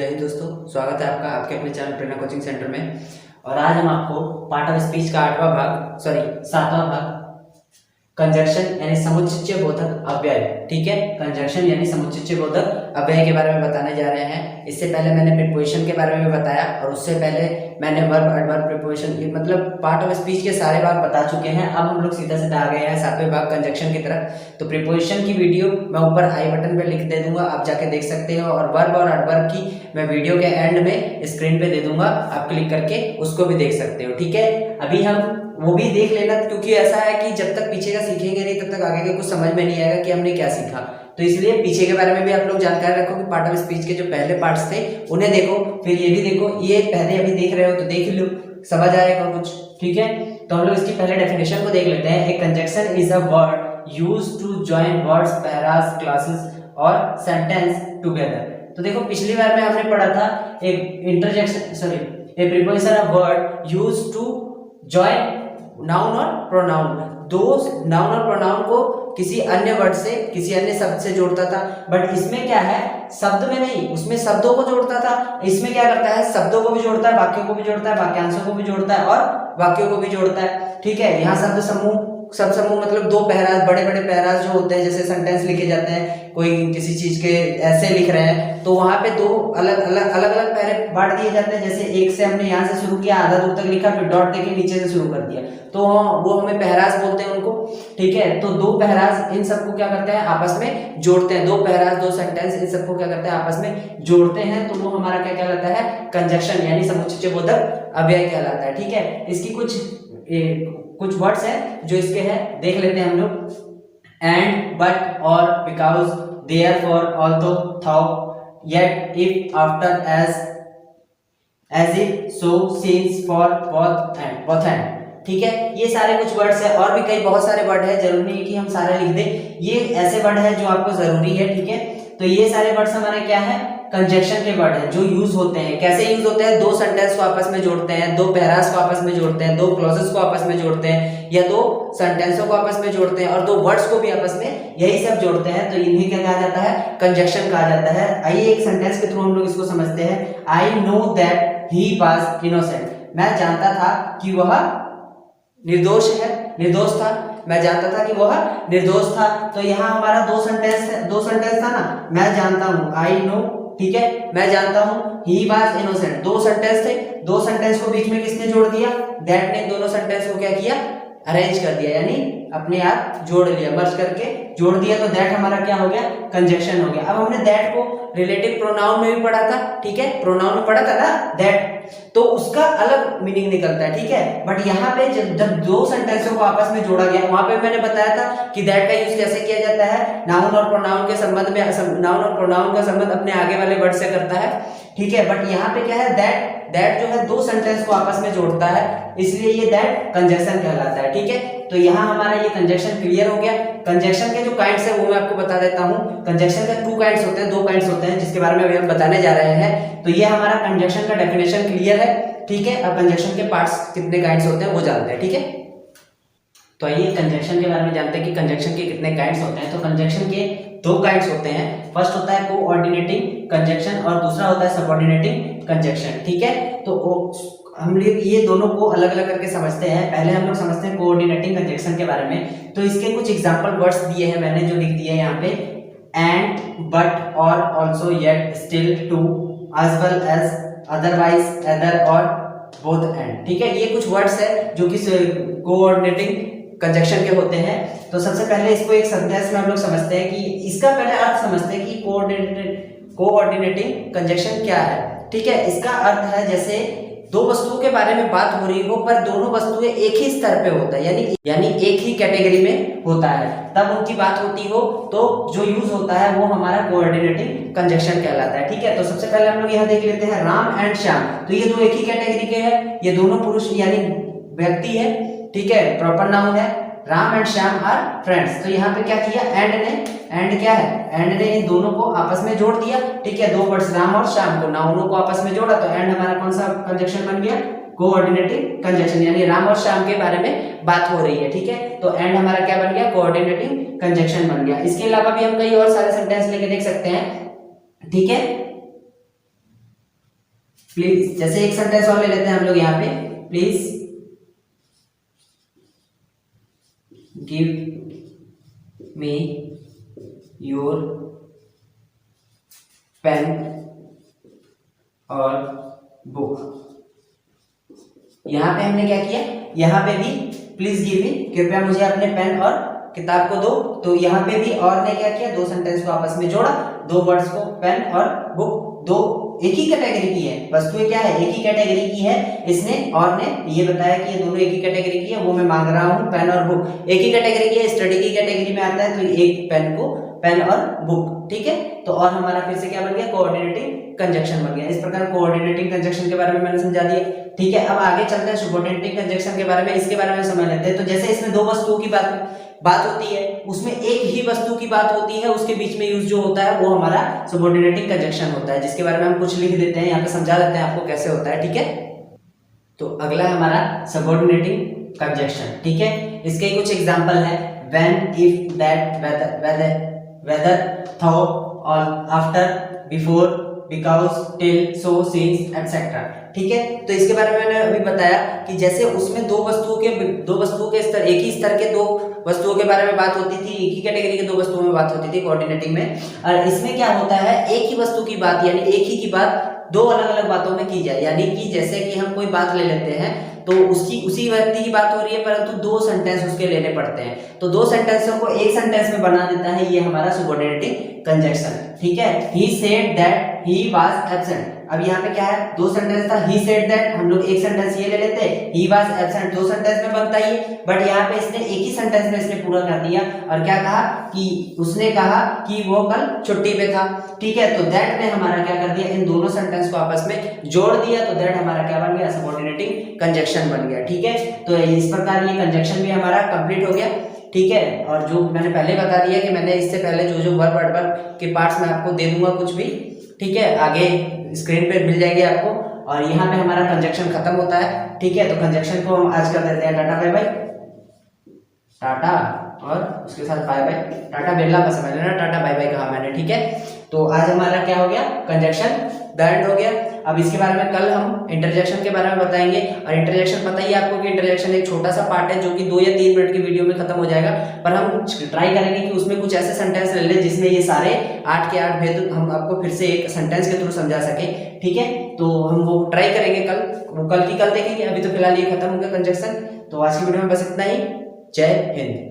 जय हिंद दोस्तों, स्वागत है आपका आपके अपने चैनल प्रेरणा कोचिंग सेंटर में। और आज हम आपको पार्ट ऑफ स्पीच का 7वां भाग कंजक्शन यानी समुच्चय बोधक अव्यय, ठीक है, कंजक्शन यानी समुच्चय बोधक अव्यय के बारे में बताने जा रहे हैं। इससे पहले मैंने प्रीपोजिशन के बारे में बताया और उससे पहले मैंने वर्ब एडवर्ब प्रीपोजिशन मतलब पार्ट ऑफ स्पीच के सारे भाग बता चुके हैं। अब हम लोग सीधा सीधा आ गए हैं 7वें भाग कंजक्शन की तरफ। तो प्रीपोजिशन की वीडियो मैं ऊपर आई बटन पे लिख दे दूंगा, आप जाके देख सकते हो। और वर्ब और एडवर्ब की मैं वीडियो के एंड में स्क्रीन पे दे दूंगा, आप क्लिक करके उसको भी देख सकते हो, ठीक है। अभी हम वो भी देख लेना, क्योंकि ऐसा है कि जब तक पीछे का सीखेंगे नहीं तब तक आगे के कुछ समझ में नहीं आएगा कि हमने क्या सीखा। तो इसलिए पीछे के बारे में भी आप लोग जानकारी रखो कि पार्ट ऑफ स्पीच के जो पहले पार्ट्स थे उन्हें देखो, फिर ये भी देखो। ये पहले अभी देख रहे हो तो देख लो, समझ आएगा कुछ, ठीक है। तो हम लोग इसकी पहले डेफिनेशन को देख लेते हैं। A conjunction is a word used to join words, paras, classes और सेंटेंस टुगेदर। तो देखो पिछली बार में हमने पढ़ा था एक interjection a preposition of word used to join noun और प्रोनाउन, दो नाउन और प्रोनाउन को किसी अन्य वर्ड से, किसी अन्य शब्द से जोड़ता था। बट इसमें क्या है, शब्द में नहीं, उसमें शब्दों को जोड़ता था। इसमें क्या करता है, शब्दों को भी जोड़ता है, वाक्यों को भी जोड़ता है, वाक्यांशों को भी जोड़ता है और वाक्यों को भी जोड़ता है, ठीक है। यहाँ शब्द समूह मतलब दो पैराज, बड़े बड़े पैराज जो होते हैं, जैसे सेंटेंस लिखे जाते हैं, कोई किसी चीज के ऐसे लिख रहे हैं तो वहां पे दो अलग अलग पैरे बांट दिए जाते हैं। जैसे एक से हमने यहाँ से शुरू किया, आधा दूर तक लिखा, फिर डॉट देके नीचे से शुरू कर दिया, तो वो हमें पैराज बोलते हैं उनको, ठीक है। तो दो पैराज इन सबको क्या करते हैं, आपस में जोड़ते हैं। दो पैराज, दो सेंटेंस, इन सबको क्या करते हैं, आपस में जोड़ते हैं। तो वो हमारा क्या कहलाता है, कंजक्शन यानी समुच्चय बोधक अव्यय कहलाता है, ठीक है। इसकी कुछ वर्ड्स हैं जो इसके हैं, देख लेते हैं हम लोग। एंड, बट, और, because, therefore, although, though, yet, if, after, as if, so, since, for, both and, ठीक है। ये सारे कुछ वर्ड्स है, और भी कई बहुत सारे वर्ड है, जरूरी नहीं कि हम सारे लिख दें। ये ऐसे वर्ड है जो आपको जरूरी है, ठीक है। तो ये सारे वर्ड्स हमारे क्या है, कंजक्शन के वर्ड है, जो यूज होते हैं। कैसे यूज होते हैं, दो सेंटेंस को आपस में जोड़ते हैं, दो पैरास को आपस में जोड़ते हैं, दो क्लॉजेस को आपस में जोड़ते हैं, या दो सेंटेंसों को आपस में जोड़ते हैं, और दो वर्ड्स को भी आपस में, यही सब जोड़ते हैं। तो इन्हें क्या कहा जाता है, कंजक्शन कहा जाता है। आइए एक सेंटेंस के थ्रू हम लोग इसको समझते हैं। I know that he was innocent, मैं जानता था कि वह निर्दोष था, मैं जानता था कि वह निर्दोष था। तो यहाँ हमारा दो सेंटेंस था ना, मैं जानता हूँ, आई नो, ठीक है, मैं जानता हूँ, ही वाज इनोसेंट, दो सेंटेंस थे। दो सेंटेंस को बीच में किसने जोड़ दिया, दैट ने दोनों सेंटेंस को क्या किया, अरेंज कर दिया, यानी अपने आप जोड़ लिया, मर्ज करके जोड़ दिया। तो दैट हमारा क्या हो गया, कंजक्शन हो गया। अब हमने दैट को रिलेटिव प्रोनाउन में भी पढ़ा था, ठीक है, प्रोनाउन में पढ़ा था ना दैट, तो उसका अलग मीनिंग निकलता है, ठीक है। बट यहाँ पे जब दो सेंटेंसों को आपस में जोड़ा गया, वहां पे मैंने बताया था कि दैट का यूज कैसे किया जाता है, नाउन और प्रोनाउन के संबंध में, नाउन और प्रोनाउन का संबंध अपने आगे वाले वर्ड से करता है, ठीक है। बट यहाँ पे क्या है, दैट जो है दो सेंटेंस को आपस में जोड़ता है, इसलिए ये दैट कंजक्शन कहलाता है, ठीक है। तो यहाँ हमारा ये कंजक्शन क्लियर हो गया। कंजक्शन के जो काइंड्स है वो मैं आपको बता देता हूँ। कंजक्शन के दो काइंड्स होते हैं जिसके बारे में अभी हम बताने जा रहे हैं। तो ये हमारा कंजक्शन का डेफिनेशन क्लियर है, ठीक है। अब कंजक्शन के पार्ट्स कितने काइंड्स होते हैं वो जानते हैं, ठीक है। तो आइए कंजक्शन के बारे में जानते हैं कि कंजक्शन के कितने काइंड्स होते हैं। तो कंजक्शन के दो काइंड्स होते हैं। फर्स्ट होता है कोऑर्डिनेटिंग कंजक्शन और दूसरा होता है सबऑर्डिनेटिंग कंजक्शन, ठीक है। तो हम लोग ये दोनों को अलग अलग करके समझते हैं। पहले हम लोग समझते हैं कोऑर्डिनेटिंग कंजक्शन के बारे में। तो इसके कुछ एग्जांपल वर्ड्स दिए हैं मैंने, जो लिख दिए हैं यहाँ पे, एंड, बट, और, also, yet, still, too, as well as, otherwise, other और बोथ एंड, ठीक है। ये कुछ वर्ड्स है जो कि कोऑर्डिनेटिंग कंजक्शन के होते हैं। तो सबसे पहले इसको एक सेंटेंस में हम लोग समझते हैं कि इसका पहले अर्थ समझते हैं कि कोऑर्डिनेटिंग कंजक्शन क्या है, ठीक है। इसका अर्थ है जैसे दो वस्तुओं के बारे में बात हो रही हो पर दोनों वस्तुएं एक ही स्तर पे होता है, यानी एक ही कैटेगरी में होता है, तब उनकी बात होती हो तो जो यूज होता है वो हमारा कोऑर्डिनेटिंग कंजक्शन कहलाता है, ठीक है। तो सबसे पहले हम लोग यहाँ देख लेते हैं राम एंड श्याम। तो ये दो एक ही कैटेगरी के हैं, ये दोनों पुरुष यानी व्यक्ति है, ठीक है, प्रॉपर नाउन है। Ram and Shyam are friends. तो यहाँ पे क्या किया, एंड क्या है, एंड ने इन दोनों को आपस में जोड़ दिया, ठीक है। दो वर्ड्स राम और श्याम को, नाउनों को आपस में जोड़ा, तो एंड हमारा कौन सा कंजक्शन बन गया, कोऑर्डिनेटिंग कंजक्शन, यानी राम और श्याम के बारे में बात हो रही है, ठीक है। तो एंड हमारा क्या बन गया, कोऑर्डिनेटिंग कंजक्शन बन गया। इसके अलावा भी हम कई और सारे सेंटेंस लेके देख सकते हैं, ठीक है। प्लीज, जैसे एक सेंटेंस और ले लेते हैं हम लोग यहाँ पे, please give me your pen और बुक। यहां पे हमने क्या किया, यहां पे भी प्लीज गिव मी, कृपया मुझे अपने पेन और किताब को दो, तो यहाँ पे भी और ने क्या किया, दो सेंटेंस को आपस में जोड़ा, दो वर्ड्स को, पेन और बुक, दो एक ही कैटेगरी की है, वस्तुएं क्या है, एक ही कैटेगरी की है, इसने और ने ये बताया कि ये दोनों एक ही कैटेगरी की है, वो मैं मांग रहा हूँ पेन और बुक, एक ही कैटेगरी की है, स्टडी की कैटेगरी में आता है, तो एक पेन को पेन और बुक, ठीक है। तो और हमारा फिर से क्या बन गया, कोऑर्डिनेटिंग कंजक्शन बन गया। इस प्रकार कोऑर्डिनेटिंग कंजक्शन के बारे में मैंने समझा दिया, ठीक है। अब आगे चलते हैं सबऑर्डिनेटिंग कंजक्शन के बारे में, इसके बारे में समझ लेते हैं। तो जैसे इसमें दो वस्तुओं की बात होती है, उसमें एक ही वस्तु की बात होती है, उसके बीच में यूज जो होता है वो हमारा सबऑर्डिनेटिंग कंजक्शन होता है, जिसके बारे में हम कुछ लिख देते हैं, यहाँ पे समझा देते हैं आपको कैसे होता है, ठीक है। तो अगला है हमारा सबऑर्डिनेटिंग कंजक्शन, ठीक है। इसके कुछ एग्जांपल है, when, if, that, whether, though, or, after, before, because, till, so, since, etc. ठीक है। तो इसके बारे में मैंने अभी बताया कि जैसे उसमें दो वस्तुओं के स्तर, एक ही स्तर के दो वस्तुओं के बारे में बात होती थी, एक ही कैटेगरी के दो वस्तुओं में बात होती थी कोऑर्डिनेटिंग में, और इसमें क्या होता है, एक ही वस्तु की बात यानी एक ही की बात दो अलग अलग बातों में की जाए, यानी कि जैसे कि हम कोई बात ले लेते हैं तो उसी व्यक्ति की बात हो रही है, परंतु दो सेंटेंस उसके लेने पड़ते हैं, तो दो सेंटेंसों को एक सेंटेंस में बना देता है, ये हमारा सबऑर्डिनेटिंग कंजक्शन, ठीक है। He said that he was absent, अब यहाँ पे क्या है, दो सेंटेंस था, ही सेड दैट, हम लोग एक सेंटेंस ये ले लेते हैं, ही वाज एब्सेंट दो सेंटेंस में बनता ही, बट यहाँ पे इसने एक ही सेंटेंस में इसने पूरा कर दिया, और क्या कहा कि उसने कहा कि वो कल छुट्टी पे था, ठीक है। तो दैट ने हमारा क्या कर दिया, इन दोनों सेंटेंस को आपस में जोड़ दिया, तो दैट हमारा क्या बन गया, सबऑर्डिनेटिंग कंजक्शन बन गया, ठीक है। तो इस प्रकार ये कंजक्शन भी हमारा कंप्लीट हो गया, ठीक है। और जो मैंने पहले बता दिया कि मैंने इससे पहले जो वर्ब एडवर्ब के पार्ट्स में आपको दे दूंगा कुछ भी, ठीक है, आगे स्क्रीन पे मिल जाएंगे आपको, और यहाँ पे हमारा कंजक्शन खत्म होता है, ठीक है। तो कंजक्शन को हम आज कर देते हैं टाटा बाय बाय, टाटा और उसके साथ बाय बाय, टाटा बिरला का समझ लेना, टाटा बाय बाय कहा मैंने, ठीक है। तो आज हमारा क्या हो गया, कंजक्शन द एंड हो गया। अब इसके बारे में कल हम इंटरजेक्शन के बारे में बताएंगे, और इंटरजेक्शन पता ही आपको कि इंटरजेक्शन एक छोटा सा पार्ट है जो कि 2 या 3 मिनट की वीडियो में खत्म हो जाएगा, पर हम ट्राई करेंगे कि उसमें कुछ ऐसे सेंटेंस ले लें जिसमें ये सारे 8 के 8 भेद हम आपको फिर से एक सेंटेंस के थ्रू समझा सके, ठीक है। तो हम वो ट्राई करेंगे कल, वो कल की कल देखेंगे, अभी तो फिलहाल ये खत्म हो गया कंजक्शन। तो आज की वीडियो में बस इतना ही, जय हिंद।